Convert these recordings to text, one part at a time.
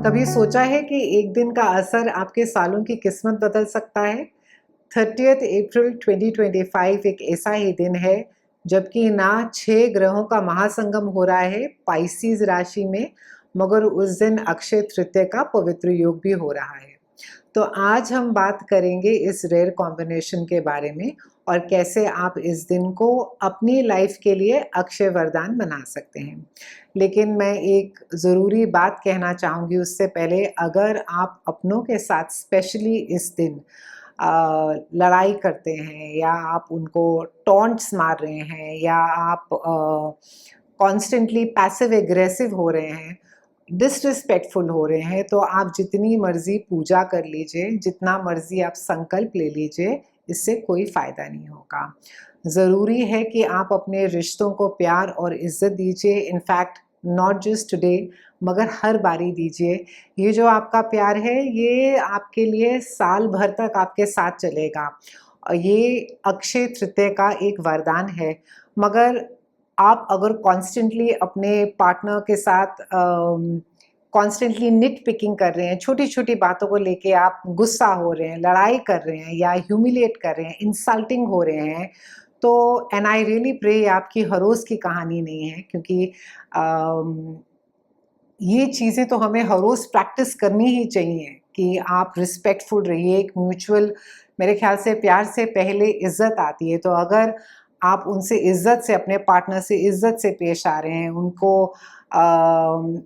कभी सोचा है कि एक दिन का असर आपके सालों की किस्मत बदल सकता है? 30th अप्रैल 2025 एक ऐसा ही दिन है जबकि ना 6 ग्रहों का महासंगम हो रहा है पाइसेस राशि में, मगर उस दिन अक्षय तृतीया का पवित्र योग भी हो रहा है। तो आज हम बात करेंगे इस रेयर कॉम्बिनेशन के बारे में और कैसे आप इस दिन को अपनी लाइफ के लिए अक्षय वरदान बना सकते हैं। लेकिन मैं एक ज़रूरी बात कहना चाहूँगी उससे पहले, अगर आप अपनों के साथ स्पेशली इस दिन लड़ाई करते हैं या आप उनको टॉन्ट्स मार रहे हैं या आप कॉन्स्टेंटली पैसिव एग्रेसिव हो रहे हैं, डिसरिस्पेक्टफुल हो रहे हैं, तो आप जितनी मर्जी पूजा कर लीजिए, जितना मर्जी आप संकल्प ले लीजिए, इससे कोई फ़ायदा नहीं होगा। ज़रूरी है कि आप अपने रिश्तों को प्यार और इज़्ज़त दीजिए। इनफैक्ट नॉट जस्ट टुडे, मगर हर बारी दीजिए। ये जो आपका प्यार है, ये आपके लिए साल भर तक आपके साथ चलेगा। ये अक्षय तृतीया का एक वरदान है। मगर आप अगर कॉन्स्टेंटली अपने पार्टनर के साथ कॉन्स्टेंटली निट पिकिंग कर रहे हैं, छोटी-छोटी बातों को लेके आप गुस्सा हो रहे हैं, लड़ाई कर रहे हैं या ह्यूमिलिएट कर रहे हैं, इंसल्टिंग हो रहे हैं, तो एंड आई रियली प्रे आपकी हर रोज़ की कहानी नहीं है, क्योंकि अम, ये चीज़ें तो हमें हर रोज़ प्रैक्टिस करनी ही चाहिए कि आप रिस्पेक्टफुल रहिए। एक म्यूचुअल, मेरे ख्याल से प्यार से पहले इज़्ज़त आती है, तो अगर आप उनसे इज़्ज़त से, अपने पार्टनर से इज़्ज़त से पेश आ रहे हैं, उनको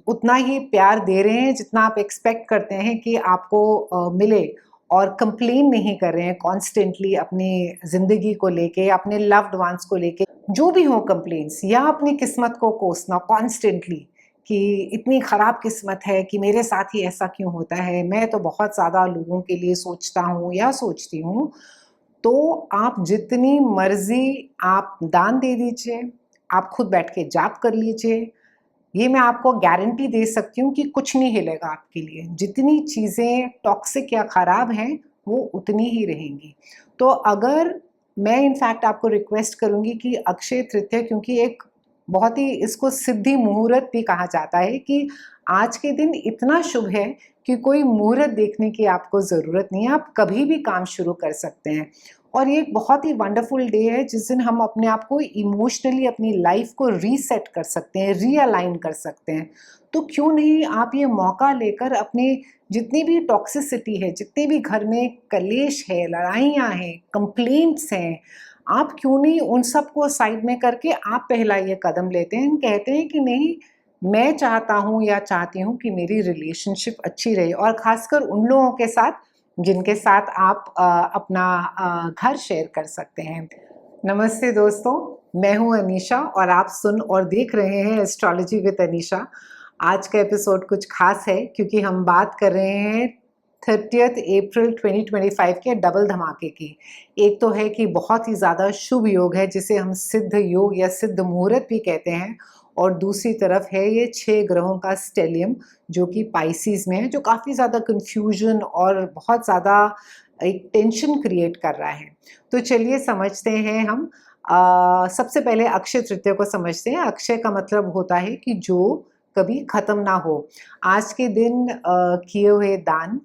उतना ही प्यार दे रहे हैं जितना आप एक्सपेक्ट करते हैं कि आपको मिले, और कंप्लेन नहीं कर रहे हैं कॉन्स्टेंटली अपनी ज़िंदगी को लेके, अपने लव्ड वंस को लेके, जो भी हो कंप्लेंट्स, या अपनी किस्मत को कोसना कॉन्स्टेंटली कि इतनी ख़राब किस्मत है कि मेरे साथ ही ऐसा क्यों होता है, मैं तो बहुत ज़्यादा लोगों के लिए सोचता हूँ या सोचती हूँ। तो आप जितनी मर्ज़ी आप दान दे दीजिए, आप खुद बैठ के जाप कर लीजिए। ये मैं आपको गारंटी दे सकती हूँ कि कुछ नहीं हिलेगा आपके लिए। जितनी चीज़ें टॉक्सिक या ख़राब हैं, वो उतनी ही रहेंगी। तो अगर मैं इनफैक्ट आपको रिक्वेस्ट करूँगी कि अक्षय तृतीया, क्योंकि एक बहुत ही, इसको सिद्धि मुहूर्त भी कहा जाता है, कि आज के दिन इतना शुभ है कि कोई मुहूर्त देखने की आपको ज़रूरत नहीं है, आप कभी भी काम शुरू कर सकते हैं। और ये एक बहुत ही वंडरफुल डे है जिस दिन हम अपने आप को इमोशनली, अपनी लाइफ को रीसेट कर सकते हैं, रीअलाइन कर सकते हैं। तो क्यों नहीं आप ये मौका लेकर अपने जितनी भी टॉक्सिसिटी है, जितने भी घर में कलेश है, लड़ाइयाँ हैं, कंप्लेंट्स हैं, आप क्यों नहीं उन सबको साइड में करके आप पहला ये कदम लेते हैं, कहते हैं कि नहीं, मैं चाहता हूँ या चाहती हूँ कि मेरी रिलेशनशिप अच्छी रहे, और ख़ासकर उन लोगों के साथ जिनके साथ आप अपना घर शेयर कर सकते हैं। नमस्ते दोस्तों, मैं हूँ अनीशा और आप सुन और देख रहे हैं एस्ट्रोलॉजी विद अनीशा। आज का एपिसोड कुछ खास है क्योंकि हम बात कर रहे हैं 30th अप्रैल 2025 के डबल धमाके की। एक तो है कि बहुत ही ज़्यादा शुभ योग है जिसे हम सिद्ध योग या सिद्ध मुहूर्त भी कहते हैं, और दूसरी तरफ है ये 6 ग्रहों का स्टेलियम जो कि पाइसेस में है, जो काफ़ी ज़्यादा कन्फ्यूजन और बहुत ज़्यादा एक टेंशन क्रिएट कर रहा है। तो चलिए समझते हैं हम। सबसे पहले अक्षय तृतीया को समझते हैं। अक्षय का मतलब होता है कि जो कभी ख़त्म ना हो। आज के दिन किए हुए दान,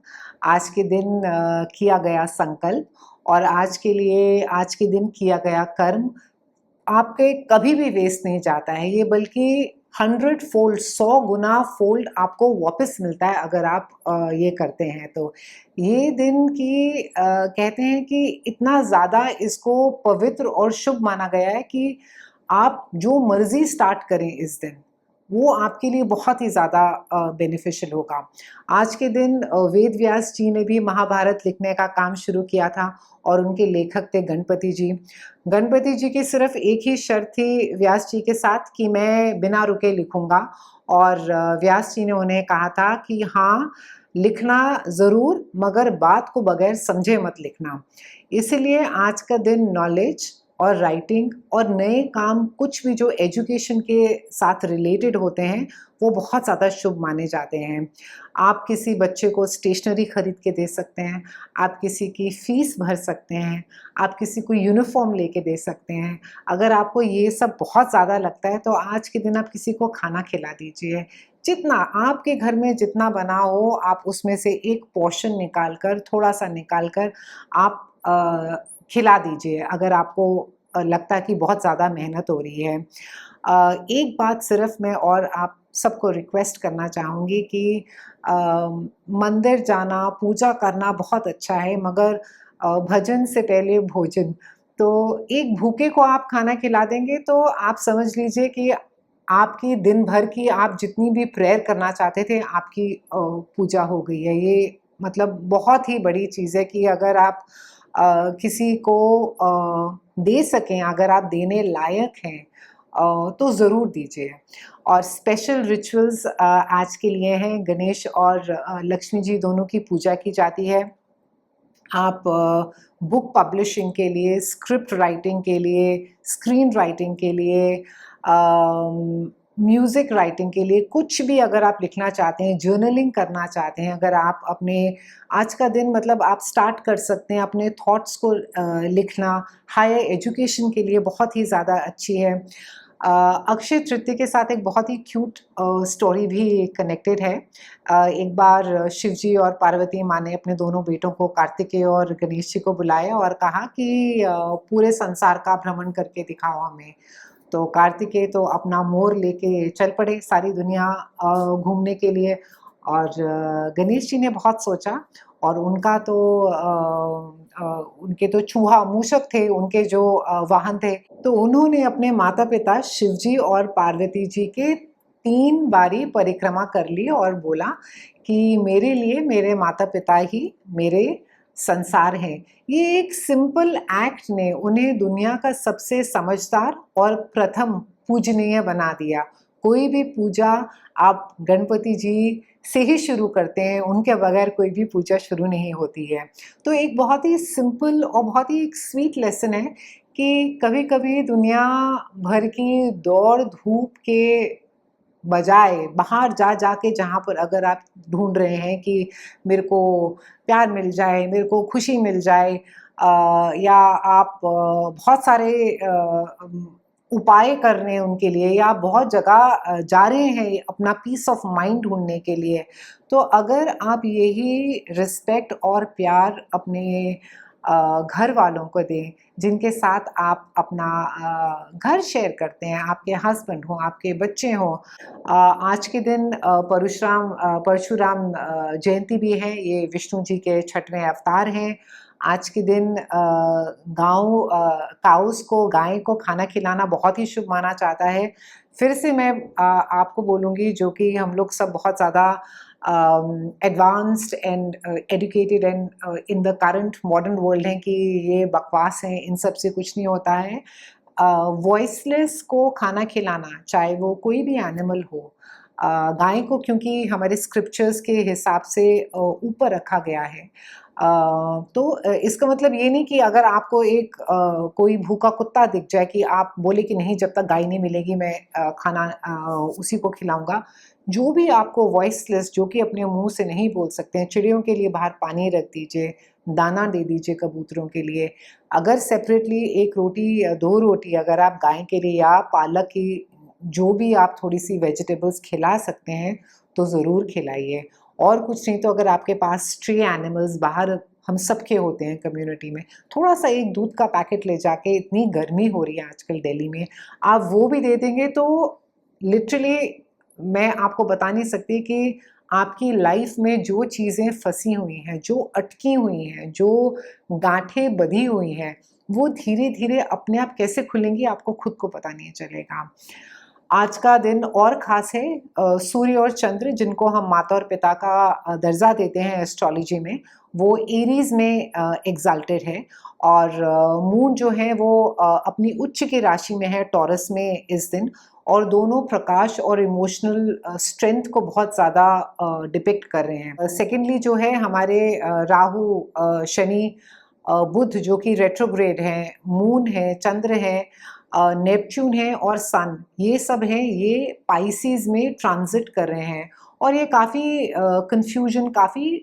आज के दिन किया गया संकल्प, और आज के लिए, आज के दिन किया गया कर्म आपके कभी भी वेस्ट नहीं जाता है। ये बल्कि 100 फोल्ड, 100 गुना फोल्ड आपको वापस मिलता है अगर आप ये करते हैं तो। ये दिन की कहते हैं कि इतना ज़्यादा इसको पवित्र और शुभ माना गया है कि आप जो मर्ज़ी स्टार्ट करें इस दिन, वो आपके लिए बहुत ही ज़्यादा बेनिफिशियल होगा। आज के दिन वेद व्यास जी ने भी महाभारत लिखने का काम शुरू किया था, और उनके लेखक थे गणपति जी। गणपति जी की सिर्फ एक ही शर्त थी व्यास जी के साथ कि मैं बिना रुके लिखूँगा, और व्यास जी ने उन्हें कहा था कि हाँ, लिखना ज़रूर, मगर बात को बगैर समझे मत लिखना। इसीलिए आज का दिन नॉलेज और राइटिंग और नए काम, कुछ भी जो एजुकेशन के साथ रिलेटेड होते हैं, वो बहुत ज़्यादा शुभ माने जाते हैं। आप किसी बच्चे को स्टेशनरी खरीद के दे सकते हैं, आप किसी की फ़ीस भर सकते हैं, आप किसी को यूनिफ़ॉर्म लेके दे सकते हैं। अगर आपको ये सब बहुत ज़्यादा लगता है तो आज के दिन आप किसी को खाना खिला दीजिए, जितना आपके घर में जितना बना हो, आप उसमें से एक पोर्शन निकाल कर, थोड़ा सा निकाल कर आप खिला दीजिए, अगर आपको लगता है कि बहुत ज़्यादा मेहनत हो रही है। एक बात सिर्फ मैं और आप सबको रिक्वेस्ट करना चाहूँगी कि अ, मंदिर जाना, पूजा करना बहुत अच्छा है, मगर भजन से पहले भोजन। तो एक भूखे को आप खाना खिला देंगे तो आप समझ लीजिए कि आपकी दिन भर की आप जितनी भी प्रेयर करना चाहते थे, आपकी पूजा हो गई है। ये मतलब बहुत ही बड़ी चीज़ है कि अगर आप किसी को दे सकें, अगर आप देने लायक हैं, तो ज़रूर दीजिए। और स्पेशल रिचुअल्स आज के लिए हैं, गणेश और लक्ष्मी जी दोनों की पूजा की जाती है। आप बुक पब्लिशिंग के लिए, स्क्रिप्ट राइटिंग के लिए, स्क्रीन राइटिंग के लिए, म्यूज़िक राइटिंग के लिए, कुछ भी अगर आप लिखना चाहते हैं, जर्नलिंग करना चाहते हैं, अगर आप अपने आज का दिन मतलब आप स्टार्ट कर सकते हैं अपने थॉट्स को लिखना, हायर एजुकेशन के लिए बहुत ही ज़्यादा अच्छी है। अक्षय तृतीया के साथ एक बहुत ही क्यूट स्टोरी भी कनेक्टेड है। एक बार शिव जी और पार्वती माँ ने अपने दोनों बेटों को, कार्तिकेय और गणेश जी को बुलाया और कहा कि पूरे संसार का भ्रमण करके दिखाओ हमें। तो कार्तिकेय तो अपना मोर लेके चल पड़े सारी दुनिया घूमने के लिए, और गणेश जी ने बहुत सोचा, और उनका तो उनके तो चूहा मूषक थे, उनके जो वाहन थे, तो उन्होंने अपने माता-पिता शिव जी और पार्वती जी के 3 बारी परिक्रमा कर ली और बोला कि मेरे लिए मेरे माता-पिता ही मेरे संसार हैं। ये एक सिंपल एक्ट ने उन्हें दुनिया का सबसे समझदार और प्रथम पूजनीय बना दिया। कोई भी पूजा आप गणपति जी से ही शुरू करते हैं, उनके बगैर कोई भी पूजा शुरू नहीं होती है। तो एक बहुत ही सिंपल और बहुत ही एक स्वीट लेसन है कि कभी-कभी दुनिया भर की दौड़-धूप के बजाय बाहर जा के, जहाँ पर अगर आप ढूँढ रहे हैं कि मेरे को प्यार मिल जाए, मेरे को खुशी मिल जाए, या आप बहुत सारे उपाय कर रहे हैं उनके लिए, या आप बहुत जगह जा रहे हैं अपना पीस ऑफ माइंड ढूँढने के लिए, तो अगर आप यही रिस्पेक्ट और प्यार अपने घर वालों को दें, जिनके साथ आप अपना घर शेयर करते हैं, आपके हस्बैंड हों, आपके बच्चे हों। आज के दिन परशुराम जयंती भी है, ये विष्णु जी के 6वें अवतार हैं। आज के दिन काउस को, गाय को खाना खिलाना बहुत ही शुभ माना जाता है। फिर से मैं आपको बोलूँगी, जो कि हम लोग सब बहुत ज़्यादा advanced and educated and in the current modern world हैं, कि ये बकवास है, इन सब से कुछ नहीं होता है। वॉइसलेस को खाना खिलाना, चाहे वो कोई भी एनिमल हो, गाय को क्योंकि हमारे स्क्रिप्चर्स के हिसाब से ऊपर रखा गया है। तो इसका मतलब ये नहीं कि अगर आपको एक कोई भूखा कुत्ता दिख जाए कि आप बोले कि नहीं, जब तक गाय नहीं मिलेगी मैं खाना उसी को खिलाऊँगा। जो भी आपको वॉइसलेस, जो कि अपने मुँह से नहीं बोल सकते हैं, चिड़ियों के लिए बाहर पानी रख दीजिए, दाना दे दीजिए कबूतरों के लिए। अगर सेपरेटली 1 रोटी या 2 रोटी अगर आप गाय के लिए, या पालक की जो भी आप थोड़ी-सी वेजिटेबल्स खिला सकते हैं, तो ज़रूर खिलाइए। और कुछ नहीं तो अगर आपके पास स्ट्रे एनिमल्स बाहर हम सबके होते हैं कम्युनिटी में, थोड़ा-सा एक दूध का पैकेट ले जाके, इतनी गर्मी हो रही है आजकल दिल्ली में, आप वो भी दे देंगे तो लिटरली मैं आपको बता नहीं सकती कि आपकी लाइफ में जो चीज़ें फँसी हुई हैं, जो अटकी हुई हैं, जो गाँठें बँधी हुई हैं, वो धीरे-धीरे अपने आप कैसे खुलेंगी, आपको खुद को पता नहीं चलेगा। आज का दिन और ख़ास है, सूर्य और चंद्र, जिनको हम माता और पिता का दर्जा देते हैं एस्ट्रोलॉजी में, वो एरीज़ में एग्ज़ाल्टेड है, और मून जो है वो अपनी उच्च की राशि में है, टॉरस में इस दिन, और दोनों प्रकाश और इमोशनल स्ट्रेंथ को बहुत ज़्यादा डिपिक्ट कर रहे हैं। सेकेंडली जो है हमारे राहु, शनि, बुध जो कि रेट्रोग्रेड हैं, मून है, चंद्र है, नेपच्यून है और सन, ये सब हैं, ये पाइसेस में ट्रांजिट कर रहे हैं, और ये काफ़ी कन्फ्यूजन, काफ़ी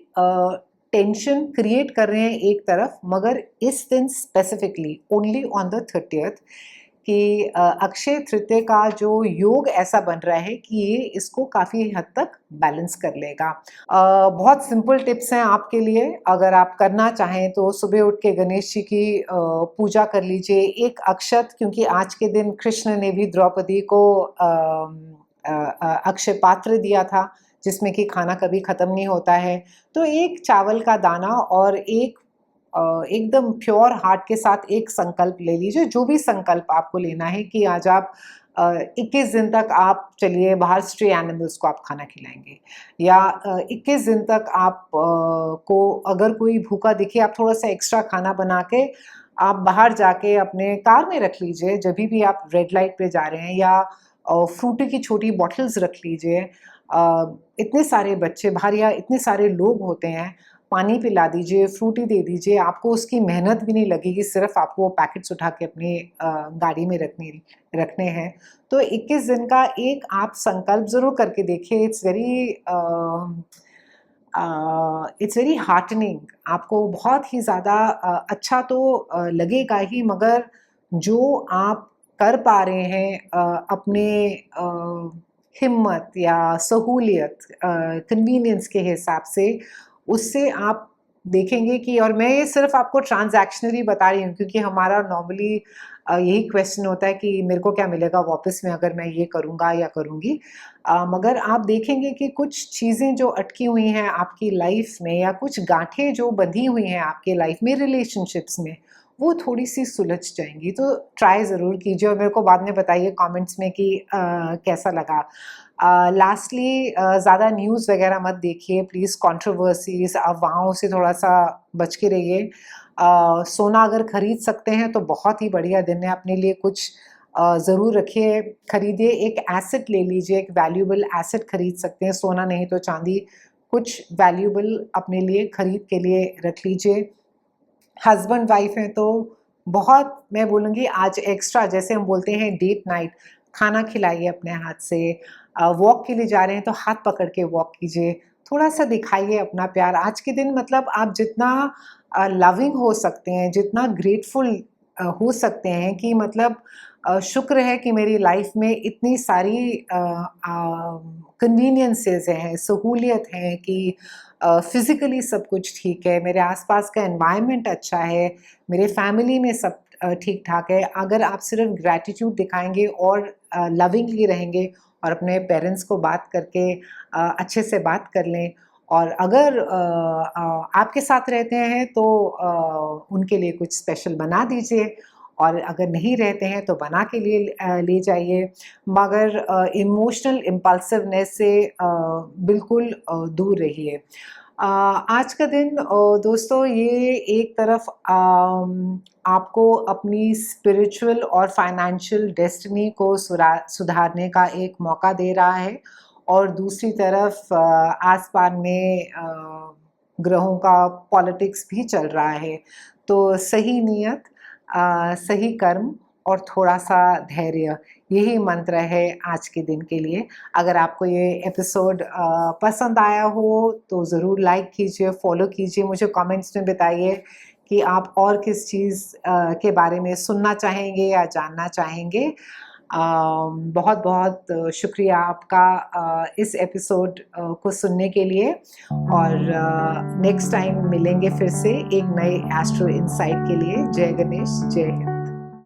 टेंशन क्रिएट कर रहे हैं एक तरफ, मगर इस दिन specifically only on the 30th, कि अक्षय तृतीया का जो योग ऐसा बन रहा है कि ये इसको काफ़ी हद तक बैलेंस कर लेगा। बहुत सिंपल टिप्स हैं आपके लिए, अगर आप करना चाहें तो सुबह उठ के गणेश जी की पूजा कर लीजिए। एक अक्षत, क्योंकि आज के दिन कृष्ण ने भी द्रौपदी को अक्षय पात्र दिया था जिसमें कि खाना कभी ख़त्म नहीं होता है, तो एक चावल का दाना और एक एकदम प्योर हार्ट के साथ एक संकल्प ले लीजिए, जो भी संकल्प आपको लेना है कि आज आप 21 दिन तक आप चलिए बाहर स्ट्रे एनिमल्स को आप खाना खिलाएंगे, या 21 दिन तक आप को अगर कोई भूखा दिखे आप थोड़ा सा एक्स्ट्रा खाना बना के आप बाहर जाके अपने कार में रख लीजिए जब भी आप रेड लाइट पे जा रहे हैं, या फ्रूटी की छोटी बॉटल्स रख लीजिए। इतने सारे बच्चे बाहर या इतने सारे लोग होते हैं, पानी पिला दीजिए, फ्रूटी दे दीजिए, आपको उसकी मेहनत भी नहीं लगेगी, सिर्फ आपको वो पैकेट्स उठा के अपनी गाड़ी में रखने हैं। तो 21 दिन का एक आप संकल्प ज़रूर करके देखिए। इट्स वेरी हार्टनिंग, आपको बहुत ही ज़्यादा अच्छा तो लगेगा ही, मगर जो आप कर पा रहे हैं अपने हिम्मत या सहूलियत कन्वीनियंस के हिसाब से, उससे आप देखेंगे कि, और मैं ये सिर्फ आपको ट्रांजैक्शनली बता रही हूँ क्योंकि हमारा नॉर्मली यही क्वेश्चन होता है कि मेरे को क्या मिलेगा वापस में अगर मैं ये करूँगा या करूँगी, मगर आप देखेंगे कि कुछ चीज़ें जो अटकी हुई हैं आपकी लाइफ में, या कुछ गांठें जो बंधी हुई हैं आपके लाइफ में रिलेशनशिप्स में, वो थोड़ी सी सुलझ जाएंगी। तो ट्राई ज़रूर कीजिए और मेरे को बाद में बताइए कमेंट्स में कि कैसा लगा। लास्टली ज़्यादा न्यूज़ वगैरह मत देखिए प्लीज़, कंट्रोवर्सीज अफवाहों से थोड़ा सा बच के रहिए। सोना अगर खरीद सकते हैं तो बहुत ही बढ़िया दिन है, अपने लिए कुछ ज़रूर रखिए, खरीदिए, एक एसेट ले लीजिए, एक वैल्यूएबल एसेट खरीद सकते हैं, सोना नहीं तो चांदी, कुछ वैल्यूएबल अपने लिए खरीद के लिए रख लीजिए। हस्बैंड वाइफ हैं तो बहुत, मैं बोलूँगी आज एक्स्ट्रा, जैसे हम बोलते हैं डेट नाइट, खाना खिलाइए अपने हाथ से। वॉक के लिए जा रहे हैं तो हाथ पकड़ के वॉक कीजिए, थोड़ा सा दिखाइए अपना प्यार आज के दिन। मतलब आप जितना लविंग हो सकते हैं, जितना ग्रेटफुल हो सकते हैं कि मतलब शुक्र है कि मेरी लाइफ में इतनी सारी कन्वीनियंसेस हैं, सहूलियत हैं कि फिज़िकली सब कुछ ठीक है, मेरे आसपास का एनवायरनमेंट अच्छा है, मेरे फैमिली में सब ठीक ठाक है। अगर आप सिर्फ ग्रैटिट्यूड दिखाएंगे और लविंगली रहेंगे और अपने पेरेंट्स को बात करके अच्छे से बात कर लें, और अगर आपके साथ रहते हैं तो उनके लिए कुछ स्पेशल बना दीजिए, और अगर नहीं रहते हैं तो बना के लिए ले जाइए, मगर इमोशनल इम्पल्सिवनेस से बिल्कुल दूर रहिए। आज का दिन दोस्तों ये एक तरफ आपको अपनी स्पिरिचुअल और फाइनेंशियल डेस्टिनी को सुधारने का एक मौका दे रहा है, और दूसरी तरफ आसपास में ग्रहों का पॉलिटिक्स भी चल रहा है। तो सही नियत, सही कर्म और थोड़ा सा धैर्य, यही मंत्र है आज के दिन के लिए। अगर आपको ये एपिसोड पसंद आया हो तो ज़रूर लाइक कीजिए, फॉलो कीजिए, मुझे कमेंट्स में बताइए कि आप और किस चीज़ के बारे में सुनना चाहेंगे या जानना चाहेंगे। बहुत बहुत शुक्रिया आपका इस एपिसोड को सुनने के लिए, और नेक्स्ट टाइम मिलेंगे फिर से एक नए एस्ट्रो इनसाइट के लिए। जय गणेश, जय हिंद।